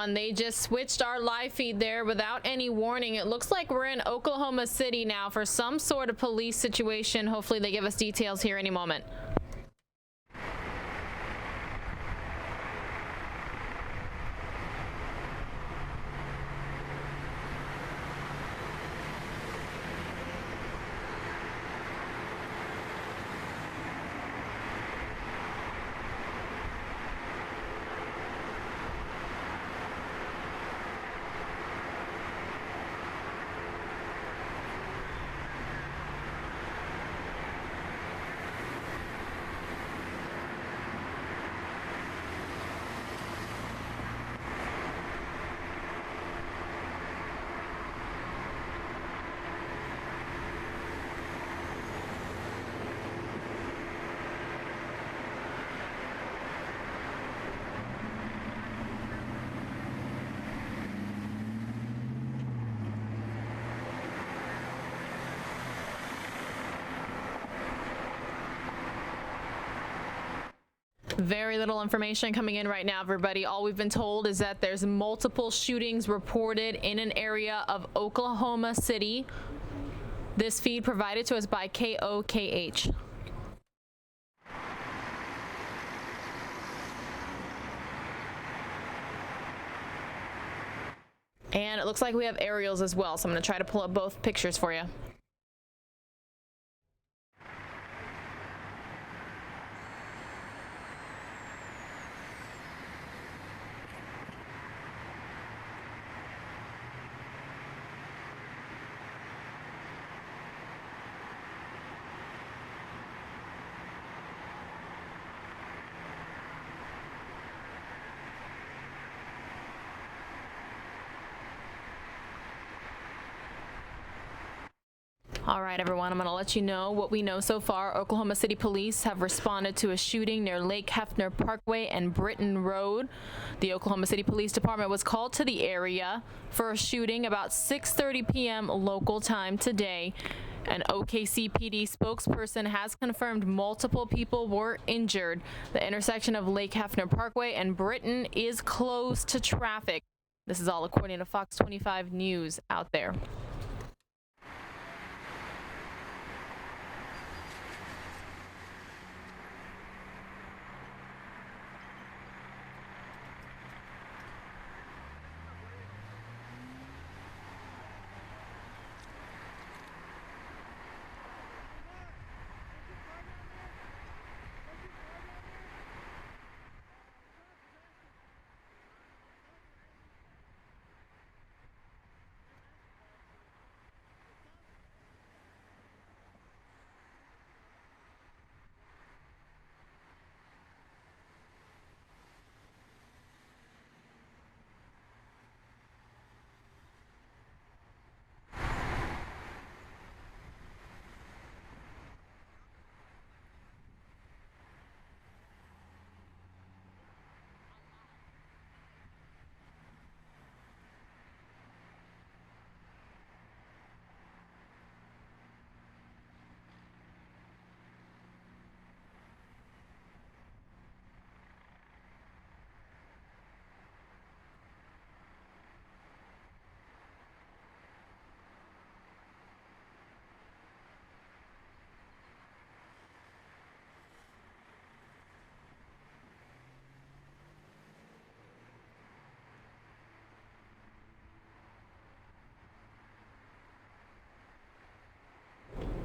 everyone. They just switched our live feed there without any warning. It looks like we're in Oklahoma City now for some sort of police situation. Hopefully they give us details here any moment. Very little information coming in right now, everybody. All we've been told is that there's multiple shootings reported in an area of Oklahoma City. This feed provided to us by KOKH. And it looks like we have aerials as well, so I'm going to try to pull up both pictures for you. All right, everyone, I'm going to let you know what we know so far. Oklahoma City police have responded to a shooting near Lake Hefner Parkway and Britton Road. The Oklahoma City Police Department was called to the area for a shooting about 6:30 p.m. local time today. An OKC PD spokesperson has confirmed multiple people were injured. The intersection of Lake Hefner Parkway and Britton is closed to traffic. This is all according to Fox 25 News out there.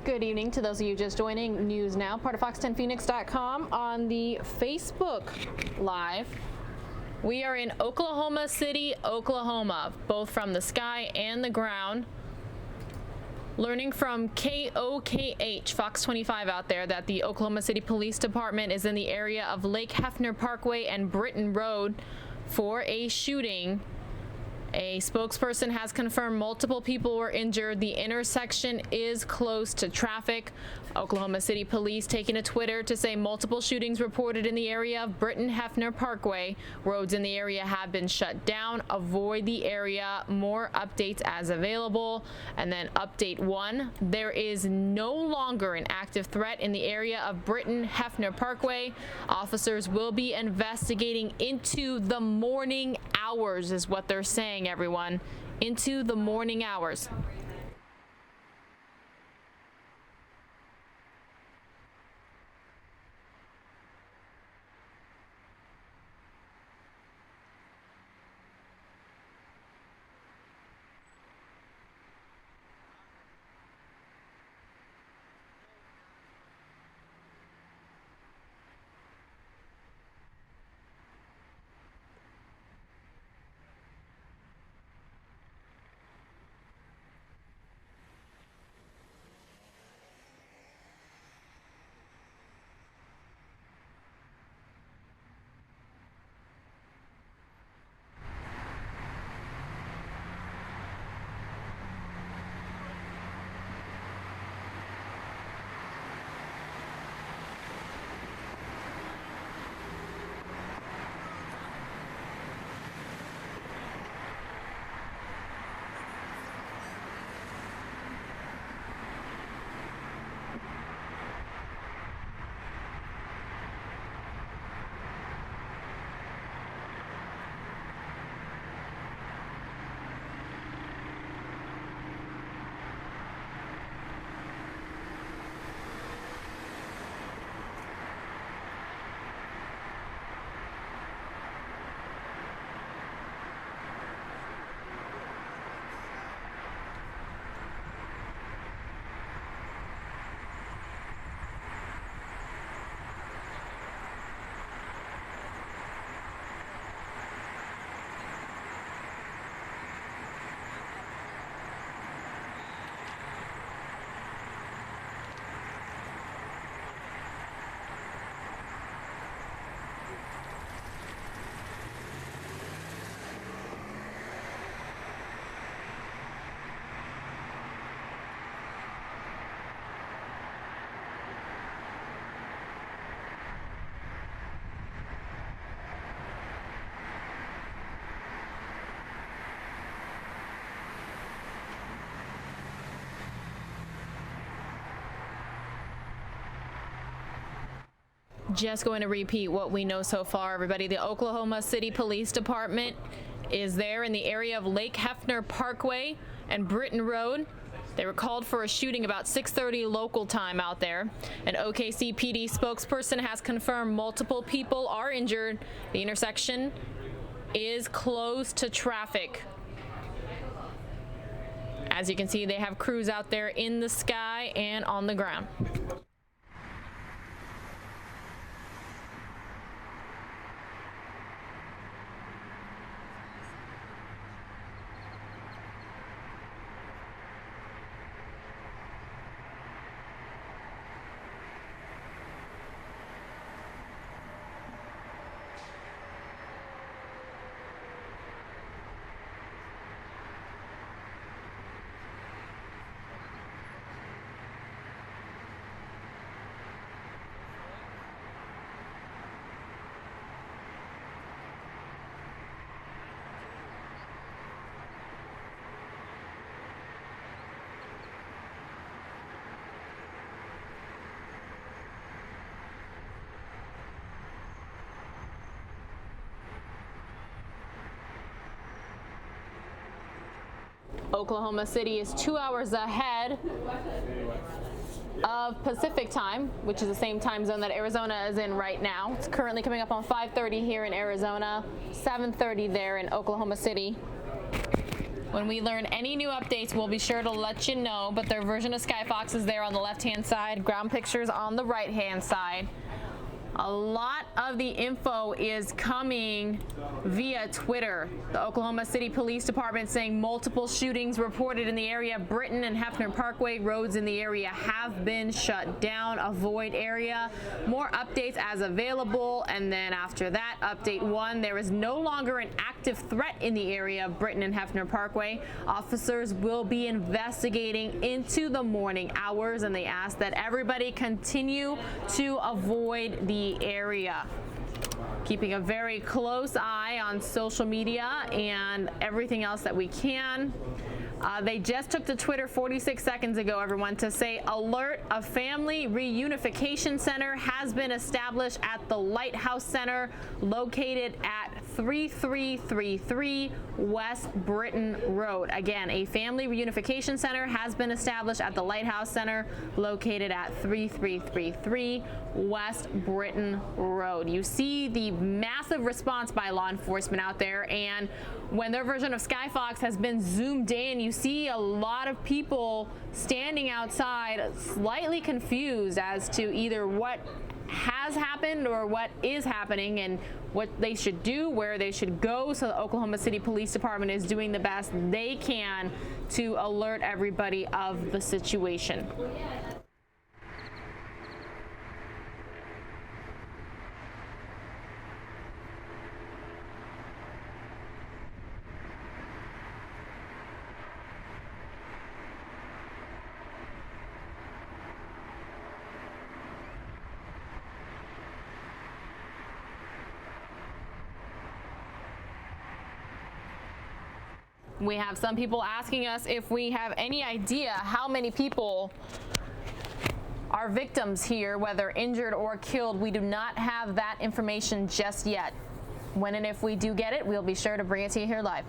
Good evening to those of you just joining News Now, part of Fox10Phoenix.com on the Facebook Live. We are in Oklahoma City, Oklahoma, both from the sky and the ground. Learning from KOKH, Fox 25 out there, that the Oklahoma City Police Department is in the area of Lake Hefner Parkway and Britton Road for a shooting. A spokesperson has confirmed multiple people were injured. The intersection is closed to traffic. Oklahoma City Police taking to Twitter to say multiple shootings reported in the area of Britton Hefner Parkway. Roads in the area have been shut down. Avoid the area. More updates as available. And then update 1, there is no longer an active threat in the area of Britton Hefner Parkway. Officers will be investigating into the morning hours is what they're saying, everyone. Into the morning hours. Just going to repeat what we know so far, everybody. The Oklahoma City Police Department is there in the area of Lake Hefner Parkway and Britton Road. They were called for a shooting about 6:30 local time out there. An OKC PD spokesperson has confirmed multiple people are injured. The intersection is closed to traffic. As you can see, they have crews out there in the sky and on the ground. Oklahoma City is 2 hours ahead of Pacific time, which is the same time zone that Arizona is in right now. It's currently coming up on 5:30 here in Arizona, 7:30 there in Oklahoma City. When we learn any new updates, we'll be sure to let you know, but their version of Skyfox is there on the left-hand side, ground pictures on the right-hand side. A lot of the info is coming via Twitter. The Oklahoma City Police Department saying multiple shootings reported in the area. Britton and Hefner Parkway roads in the area have been shut down. Avoid area. More updates as available. And then after that, update 1, there is no longer an active threat in the area of Britton and Hefner Parkway. Officers will be investigating into the morning hours, and they ask that everybody continue to avoid the area. Keeping a very close eye on social media and everything else that we can. They just took to Twitter 46 seconds ago, everyone, to say, alert, a family reunification center has been established at the Lighthouse Center located at 3333 West Britton Road. Again, a family reunification center has been established at the Lighthouse Center located at 3333 West Britton Road. You see the massive response by law enforcement out there, and when their version of Skyfox has been zoomed in, you see a lot of people standing outside slightly confused as to either what has happened or what is happening and what they should do, where they should go. So the Oklahoma City Police Department is doing the best they can to alert everybody of the situation. We have some people asking us if we have any idea how many people are victims here, whether injured or killed. We do not have that information just yet. When and if we do get it, we'll be sure to bring it to you here live.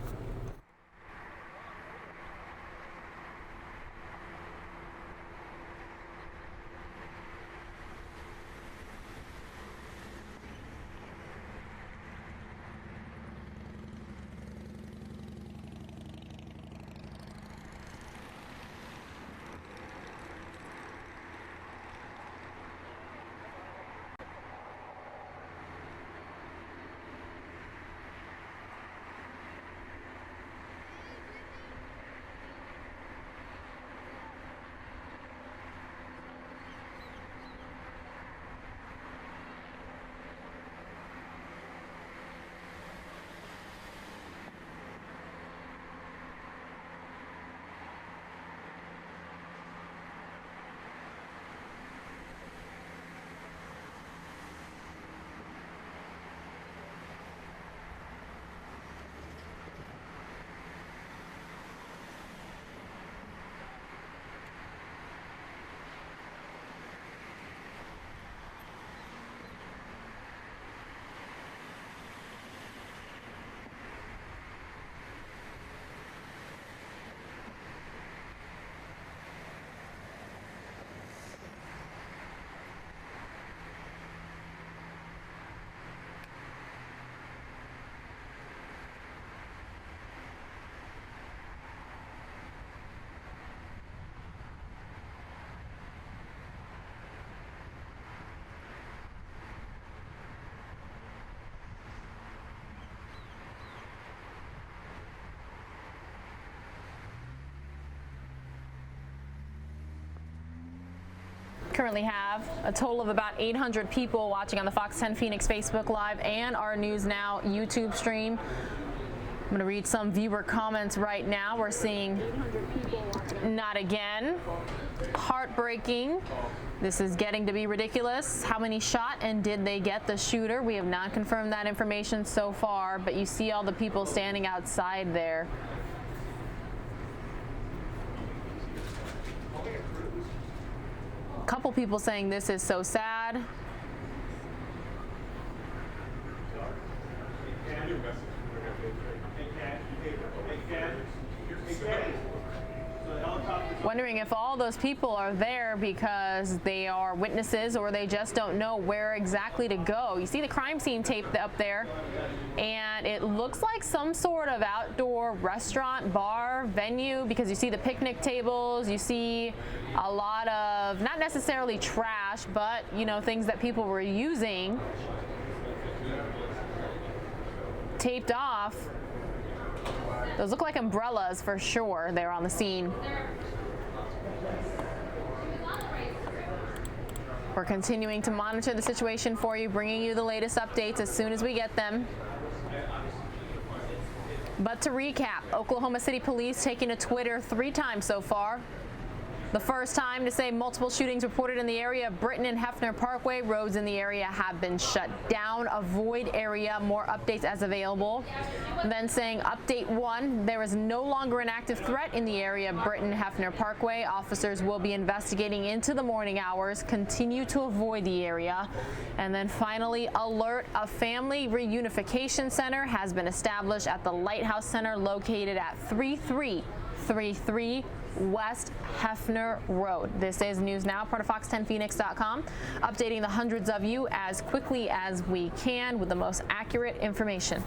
Currently have a total of about 800 people watching on the Fox 10 Phoenix Facebook Live and our News Now YouTube stream. I'm going to read some viewer comments right now. We're seeing not again. Heartbreaking. This is getting to be ridiculous. How many shot and did they get the shooter? We have not confirmed that information so far, but you see all the people standing outside there. A couple people saying this is so sad. Wondering wondering if all those people are there because they are witnesses or they just don't know where exactly to go. You see the crime scene tape up there, and it looks like some sort of outdoor restaurant, bar, venue, because you see the picnic tables, you see a lot of, not necessarily trash, but, you know, things that people were using taped off. Those look like umbrellas for sure. They're on the scene. We're continuing to monitor the situation for you, bringing you the latest updates as soon as we get them. But to recap, Oklahoma City Police taking to Twitter 3 times so far. The first time to say multiple shootings reported in the area of Britton and Hefner Parkway. Roads in the area have been shut down. Avoid area. More updates as available. And then saying update 1, there is no longer an active threat in the area of Britton Hefner Parkway. Officers will be investigating into the morning hours. Continue to avoid the area. And then finally, alert, a family reunification center has been established at the Lighthouse Center located at 3333 West Hefner Road. This is News Now, part of Fox10Phoenix.com, updating the hundreds of you as quickly as we can with the most accurate information.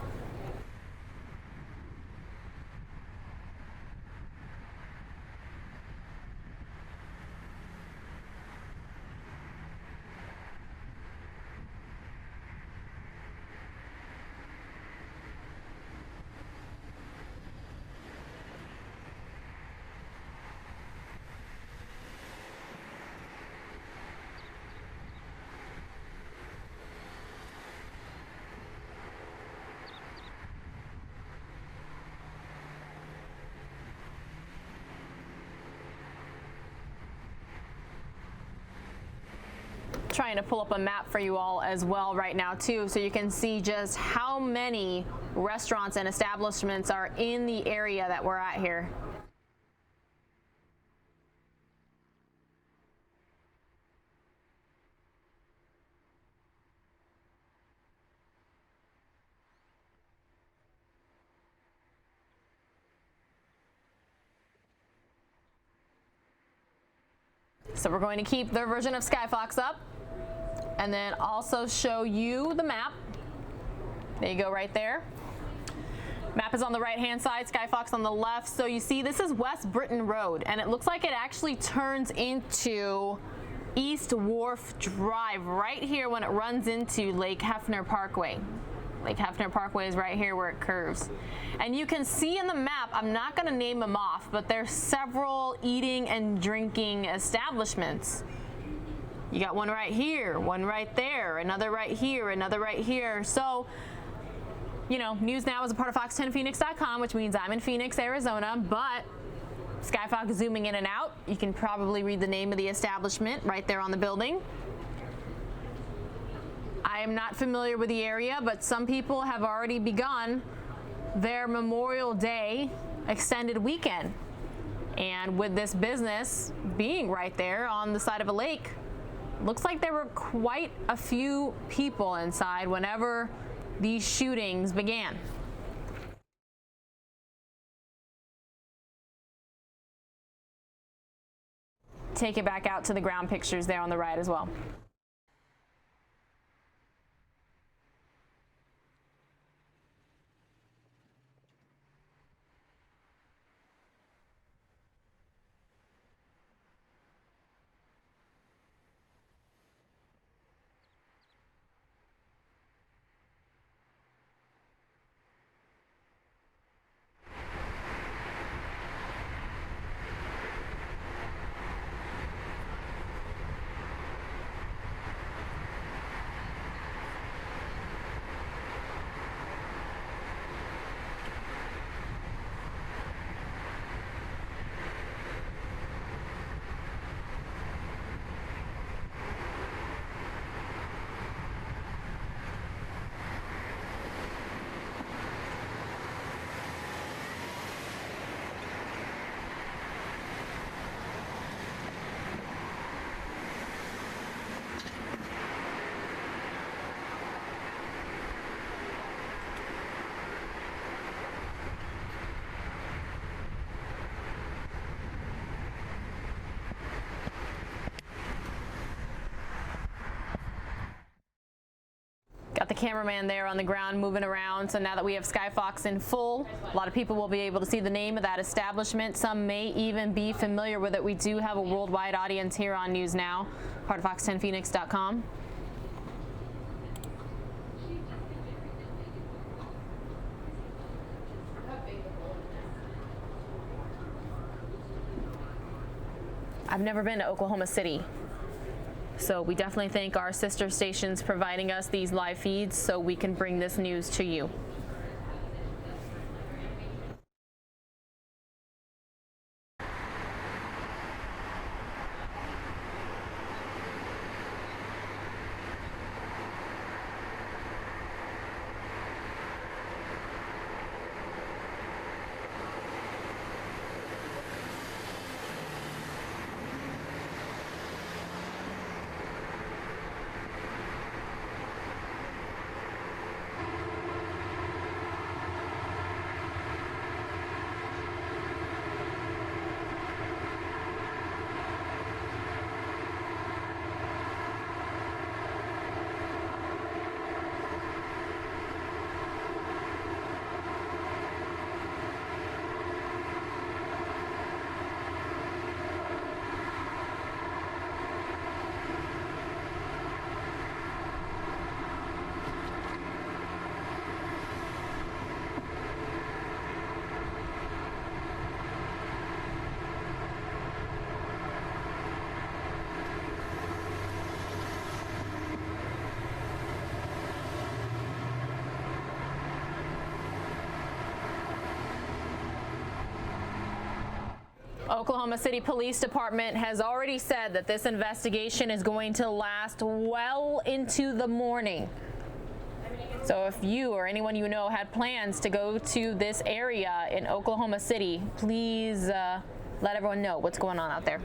Trying to pull up a map for you all as well right now too, so you can see just how many restaurants and establishments are in the area that we're at here. So we're going to keep their version of Skyfox up and then also show you the map. There you go, right there. Map is on the right-hand side, Skyfox on the left. So you see this is West Britton Road, and it looks like it actually turns into East Wharf Drive right here when it runs into Lake Hefner Parkway. Lake Hefner Parkway is right here where it curves. And you can see in the map, I'm not going to name them off, but there's several eating and drinking establishments. You got one right here, one right there, another right here, another right here. So, you know, News Now is a part of Fox10Phoenix.com, which means I'm in Phoenix, Arizona, but Skyfox zooming in and out. You can probably read the name of the establishment right there on the building. I am not familiar with the area, but some people have already begun their Memorial Day extended weekend. And with this business being right there on the side of a lake, looks like there were quite a few people inside whenever these shootings began. Take it back out to the ground pictures there on the right as well. Got the cameraman there on the ground moving around. So now that we have Skyfox in full, a lot of people will be able to see the name of that establishment. Some may even be familiar with it. We do have a worldwide audience here on News Now, part of fox10phoenix.com. I've never been to Oklahoma City, so we definitely thank our sister stations providing us these live feeds so we can bring this news to you. Oklahoma City Police Department has already said that this investigation is going to last well into the morning. So if you or anyone you know had plans to go to this area in Oklahoma City, please let everyone know what's going on out there.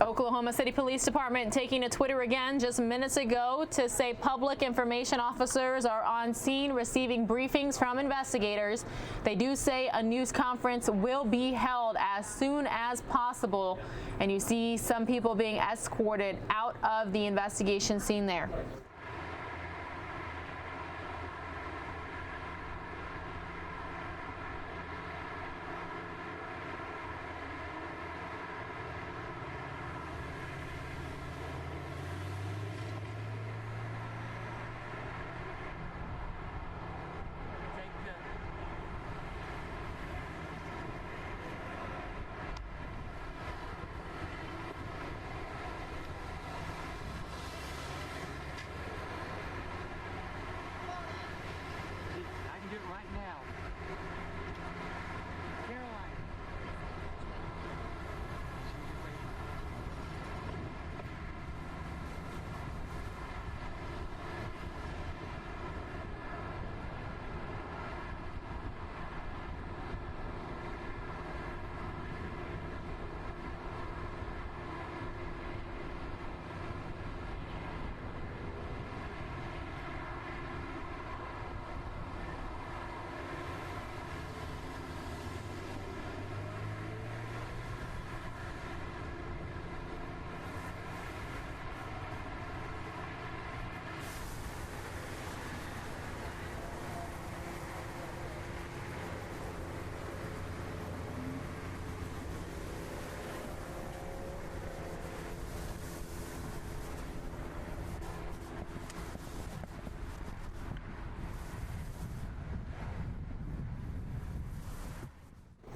Oklahoma City Police Department taking to Twitter again just minutes ago to say public information officers are on scene receiving briefings from investigators. They do say a news conference will be held as soon as possible, and you see some people being escorted out of the investigation scene there.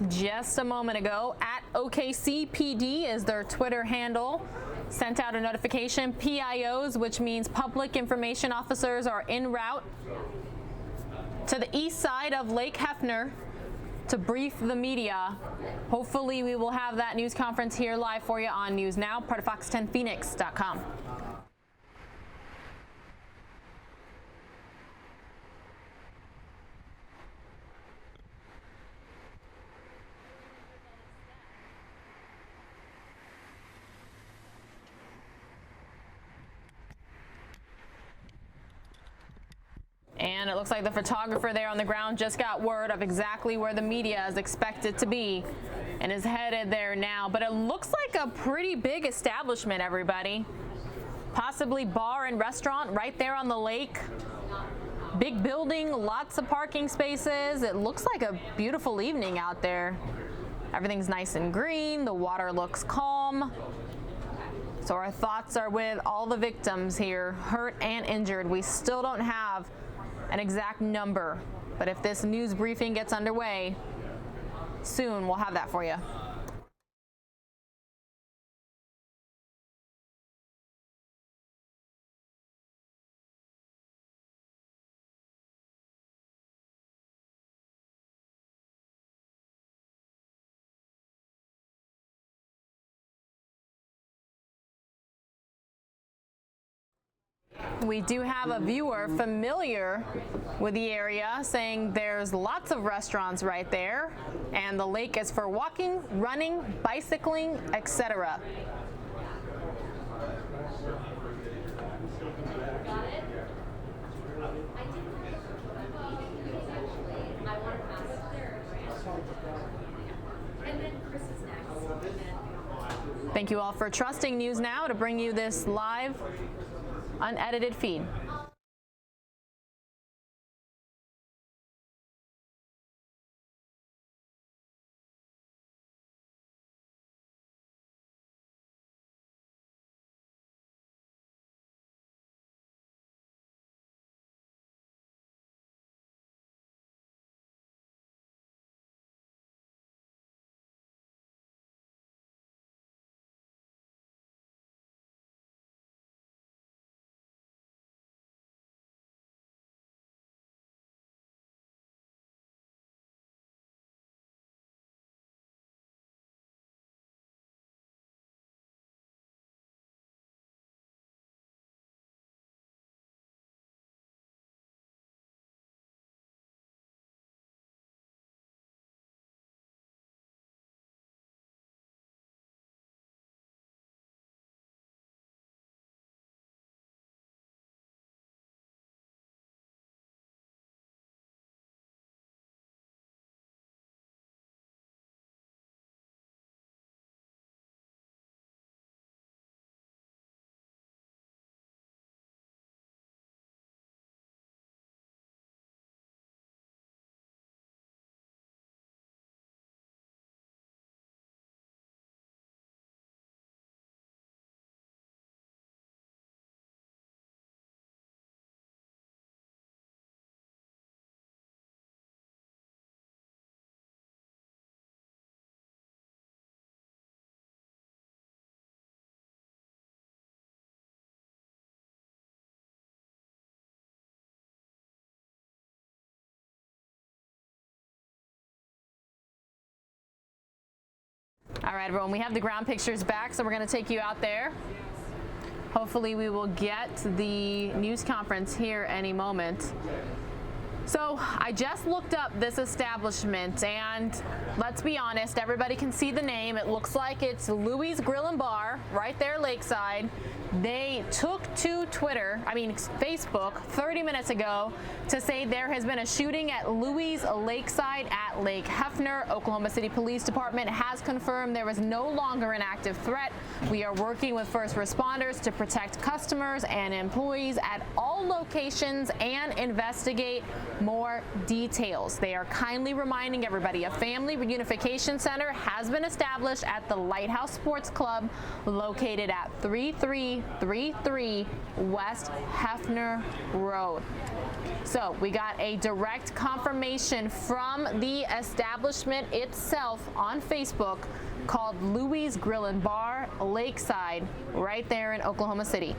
Just a moment ago, at OKCPD is their Twitter handle, sent out a notification. PIOs, which means public information officers, are en route to the east side of Lake Hefner to brief the media. Hopefully we will have that news conference here live for you on News Now, part of Fox10Phoenix.com. And it looks like the photographer there on the ground just got word of exactly where the media is expected to be and is headed there now. But it looks like a pretty big establishment, everybody. Possibly bar and restaurant right there on the lake. Big building, lots of parking spaces. It looks like a beautiful evening out there. Everything's nice and green. The water looks calm. So our thoughts are with all the victims here, hurt and injured. We still don't have an exact number, but if this news briefing gets underway, soon we'll have that for you. We do have a viewer familiar with the area saying there's lots of restaurants right there, and the lake is for walking, running, bicycling, etc. Thank you all for trusting News Now to bring you this live, unedited feed. All right, everyone, we have the ground pictures back, so we're going to take you out there. Hopefully we will get the news conference here any moment. So I just looked up this establishment, and let's be honest, everybody can see the name. It looks like it's Louie's Grill and Bar right there lakeside. They took to Facebook 30 minutes ago to say there has been a shooting at Louie's Lakeside at Lake Hefner. Oklahoma City Police Department has confirmed there is no longer an active threat. We are working with first responders to protect customers and employees at all locations and investigate more details. They are kindly reminding everybody a family reunification center has been established at the Lighthouse Sports Club located at 3333 West Hefner Road. So we got a direct confirmation from the establishment itself on Facebook called Louie's Grill and Bar Lakeside right there in Oklahoma City.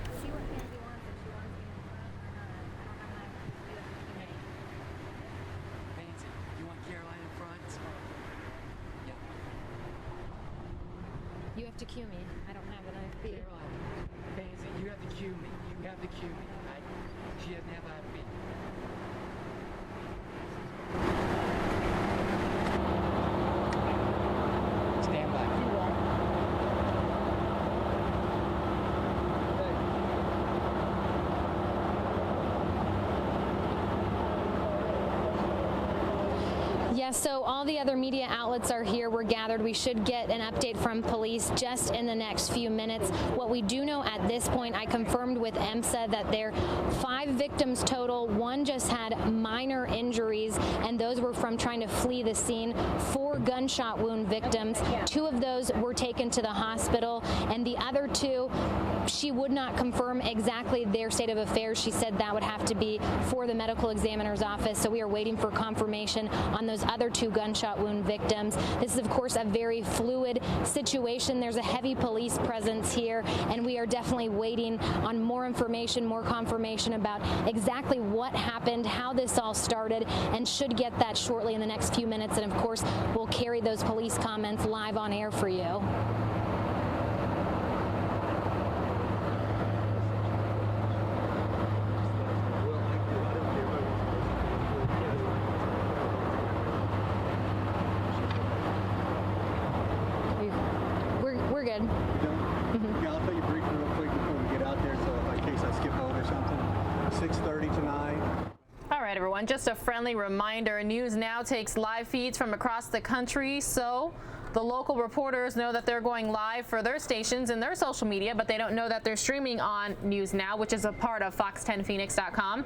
have to cue me. I don't have an IFB. Fancy, you have to cue me. You have to cue me. She doesn't have IFB. Stand by. Yes, so all the other media outlets are here. We're gathered. We should get an update from police just in the next few minutes. What we do know at this point, I confirmed with EMSA that there are 5 victims total. One just had minor injuries, and those were from trying to flee the scene. 4 gunshot wound victims. 2 of those were taken to the hospital, and the other 2, she would not confirm exactly their state of affairs. She said that would have to be for the medical examiner's office, so we are waiting for confirmation on those other 2 gunshot wound victims. This is, of course, a very fluid situation. There's a heavy police presence here, and we are definitely waiting on more information, more confirmation about exactly what happened, how this all started, and should get that shortly in the next few minutes. And, of course, we'll carry those police comments live on air for you. We're good. Yeah, I'll tell you briefly real quick before we get out there, so in case I skip over something. 6:30 tonight. All right, everyone, just a friendly reminder. News Now takes live feeds from across the country, so the local reporters know that they're going live for their stations and their social media, but they don't know that they're streaming on News Now, which is a part of fox10phoenix.com.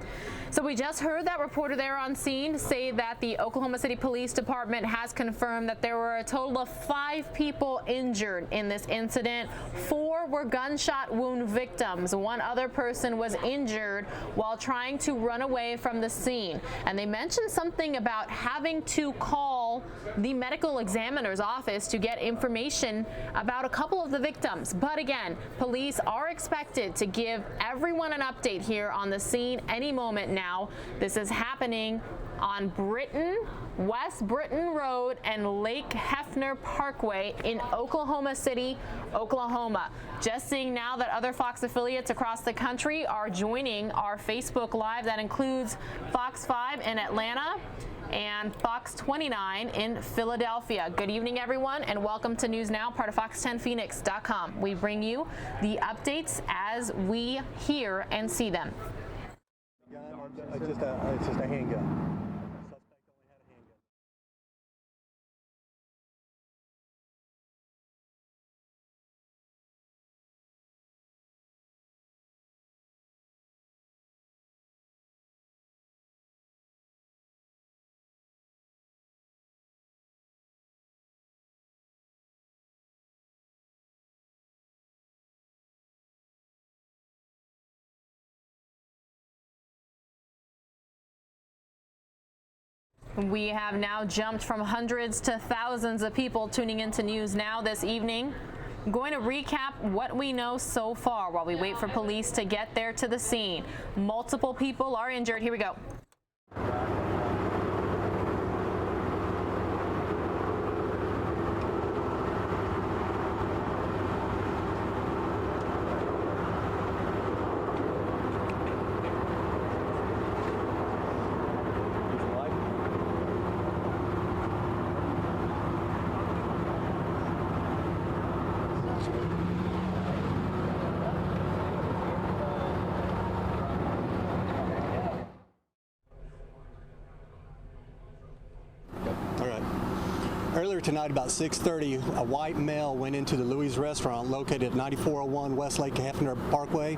So we just heard that reporter there on scene say that the Oklahoma City Police Department has confirmed that there were a total of 5 people injured in this incident. 4 were gunshot wound victims. 1 other person was injured while trying to run away from the scene. And they mentioned something about having to call the medical examiner's office to get information about a couple of the victims. But again, police are expected to give everyone an update here on the scene any moment now. This is happening on Britton, West Britton Road and Lake Hefner Parkway in Oklahoma City, Oklahoma. Just seeing now that other Fox affiliates across the country are joining our Facebook Live. That includes Fox 5 in Atlanta and Fox 29 in Philadelphia. Good evening, everyone, and welcome to News Now, part of fox10phoenix.com. We bring you the updates as we hear and see them. It's just a handgun. We have now jumped from hundreds to thousands of people tuning into News Now this evening. I'm going to recap what we know so far while we wait for police to get there to the scene. Multiple people are injured. Here we go. Earlier tonight, about 6:30, a white male went into the Louis restaurant located at 9401 West Lake Hefner Parkway,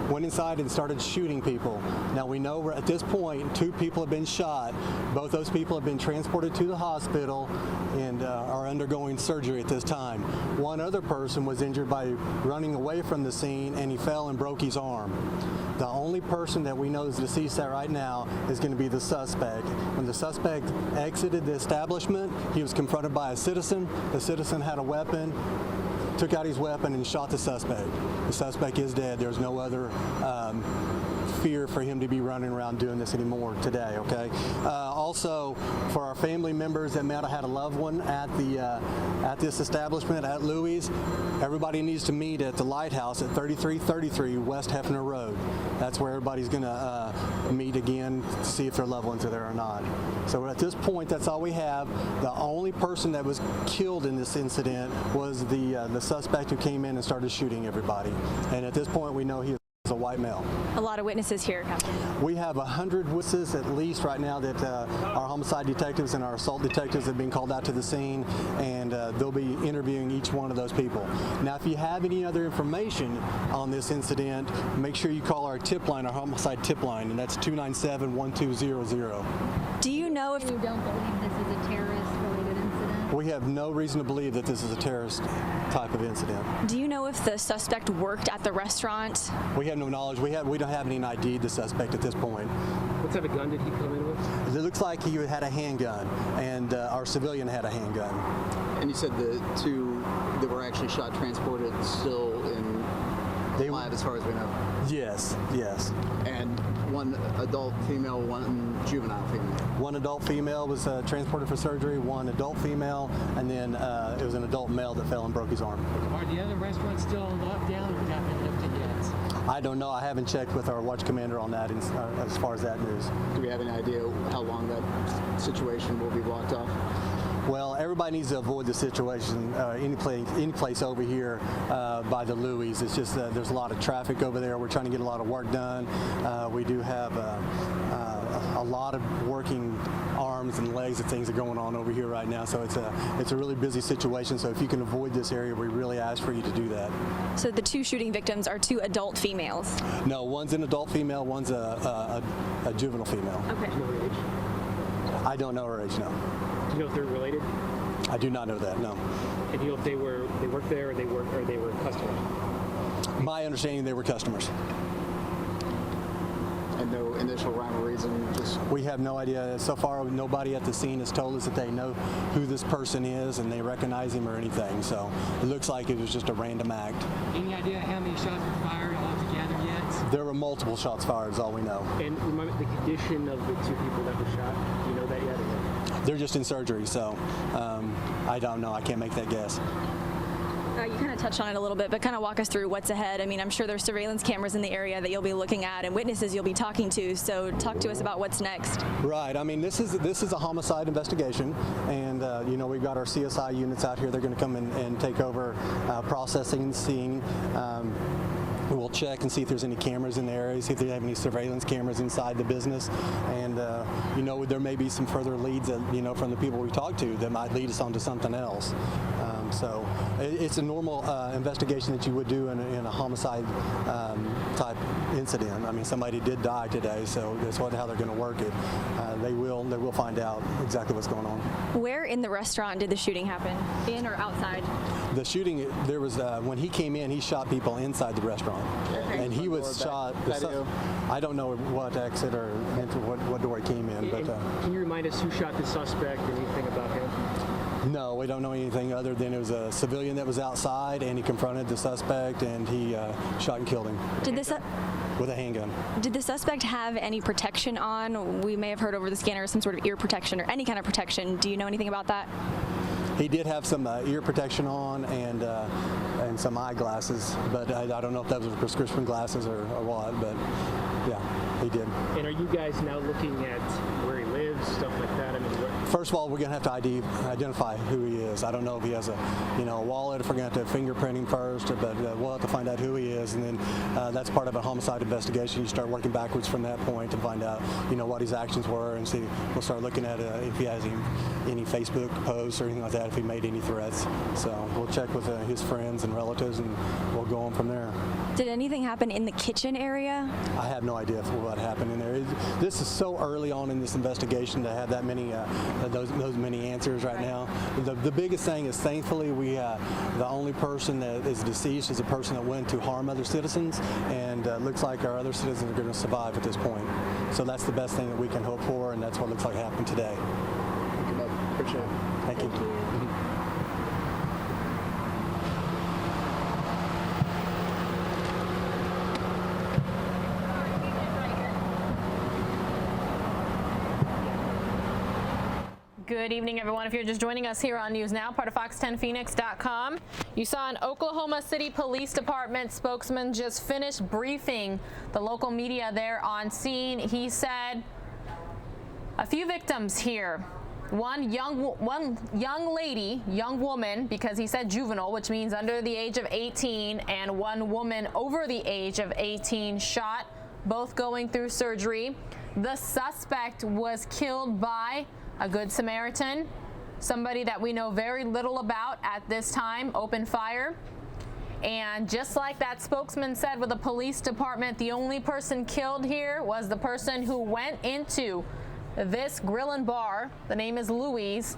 went inside and started shooting people. Now we know at this point 2 people have been shot. Both those people have been transported to the hospital and are undergoing surgery at this time. One other person was injured by running away from the scene, and he fell and broke his arm. The only person that we know is deceased right now is going to be the suspect. When the suspect exited the establishment, he was confronted by a citizen. The citizen had a weapon, took out his weapon and shot the suspect. The suspect is dead. There's no other fear for him to be running around doing this anymore today, okay? Also, for our family members that might have had a loved one at this establishment at Louis, everybody needs to meet at the Lighthouse at 3333 West Hefner Road. That's where everybody's going to meet again to see if their loved ones are there or not. So at this point, that's all we have. The only person that was killed in this incident was the suspect who came in and started shooting everybody. And at this point, we know he is a white male. A lot of witnesses here, Captain. We have 100 witnesses at least right now that our homicide detectives and our assault detectives have been called out to the scene, and they'll be interviewing each one of those people. Now, if you have any other information on this incident, make sure you call our tip line, our homicide tip line, and that's 297-1200. Do you know if You don't believe this is a terrorist-related incident? We have no reason to believe that this is a terrorist type of incident. Do you know if the suspect worked at the restaurant? We have no knowledge. We don't have any ID the suspect at this point. What type of gun did he come in with? It looks like he had a handgun, and our civilian had a handgun. And you said the two that were actually shot transported still in alive as far as we know. Yes, yes. And one adult female, one juvenile female. One adult female was transported for surgery, one adult female, and then it was an adult male that fell and broke his arm. Are the other restaurants still on lockdown or have been lifted yet? I don't know. I haven't checked with our watch commander on that as far as that news. Do we have any idea how long that situation will be blocked off? Well, everybody needs to avoid the situation, any place over here by the Louis. It's just there's a lot of traffic over there. We're trying to get a lot of work done. We do have a lot of working arms and legs and things are going on over here right now. So it's a really busy situation. So if you can avoid this area, we really ask for you to do that. So the two shooting victims are two adult females. No, one's an adult female, one's a juvenile female. Okay. Do you know her age? I don't know her age, no. Do you know if they're related? I do not know that, no. And do you know if they work there or they were customers? My understanding, they were customers. And no initial rhyme or reason, just We have no idea. So far, nobody at the scene has told us that they know who this person is and they recognize him or anything. So it looks like it was just a random act. Any idea how many shots were fired altogether yet? There were multiple shots fired, is all we know. And remind me the condition of the two people that were shot. Do you know that yet? Or no? They're just in surgery, so I don't know. I can't make that guess. You kind of touched on it a little bit, but kind of walk us through what's ahead. I mean, I'm sure there's surveillance cameras in the area that you'll be looking at and witnesses you'll be talking to. So talk to us about what's next. Right. I mean, this is a homicide investigation, and we've got our CSI units out here. They're going to come in and take over processing the scene. We'll check and see if there's any cameras in the area, see if they have any surveillance cameras inside the business, and there may be some further leads that, from the people we talk to that might lead us onto something else. So it's a normal investigation that you would do in a homicide type incident. I mean, somebody did die today, so that's how they're going to work it. They will find out exactly what's going on. Where in the restaurant did the shooting happen? In or outside? The shooting, there was when he came in, he shot people inside the restaurant, and he was shot. I don't know what exit or what door he came in, but can you remind us who shot the suspect? Anything about him? no, we don't know anything other than it was a civilian that was outside, and he confronted the suspect, and he shot and killed him with a handgun. Did the suspect have any protection on? We may have heard over the scanner some sort of ear protection or any kind of protection. Do you know anything about that? He did have some ear protection on and some eyeglasses, but I don't know if those were prescription glasses or what, but yeah, he did. And are you guys now looking at where he lives, stuff like that? I mean, First of all, we're going to have to identify who he is. I don't know if he has a wallet, if we're going to have to fingerprint him first, but we'll have to find out who he is, and then that's part of a homicide investigation. You start working backwards from that point to find out, what his actions were, and see. We'll start looking at if he has any Facebook posts or anything like that, if he made any threats. So we'll check with his friends and relatives, and we'll go on from there. Did anything happen in the kitchen area? I have no idea what happened in there. This is so early on in this investigation to have that many those many answers right now. The biggest thing is, thankfully, the only person that is deceased is a person that went to harm other citizens, and looks like our other citizens are going to survive at this point. So that's the best thing that we can hope for, and that's what looks like happened today. Thank you, Bob. Appreciate it. Thank you. Good evening, everyone. If you're just joining us here on News Now, part of Fox10Phoenix.com, you saw an Oklahoma City Police Department spokesman just finished briefing the local media there on scene. He said a few victims here. One young woman, because he said juvenile, which means under the age of 18, and one woman over the age of 18 shot, both going through surgery. The suspect was killed by a Good Samaritan, somebody that we know very little about at this time, opened fire. And just like that spokesman said with the police department, the only person killed here was the person who went into this grill and bar, the name is Louise,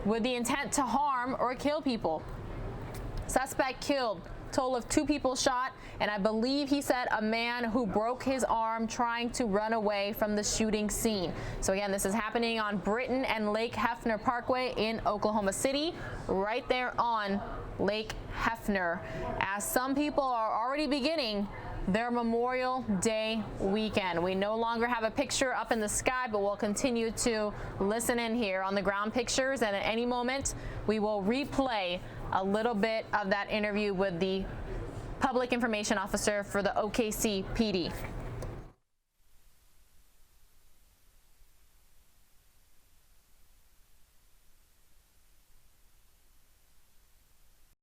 with the intent to harm or kill people. Suspect killed. Total of 2 people shot, and I believe he said a man who broke his arm trying to run away from the shooting scene. So again, this is happening on Britton and Lake Hefner Parkway in Oklahoma City, right there on Lake Hefner, as some people are already beginning their Memorial Day weekend. We no longer have a picture up in the sky, but we'll continue to listen in here on the ground pictures, and at any moment we will replay a little bit of that interview with the public information officer for the OKC PD.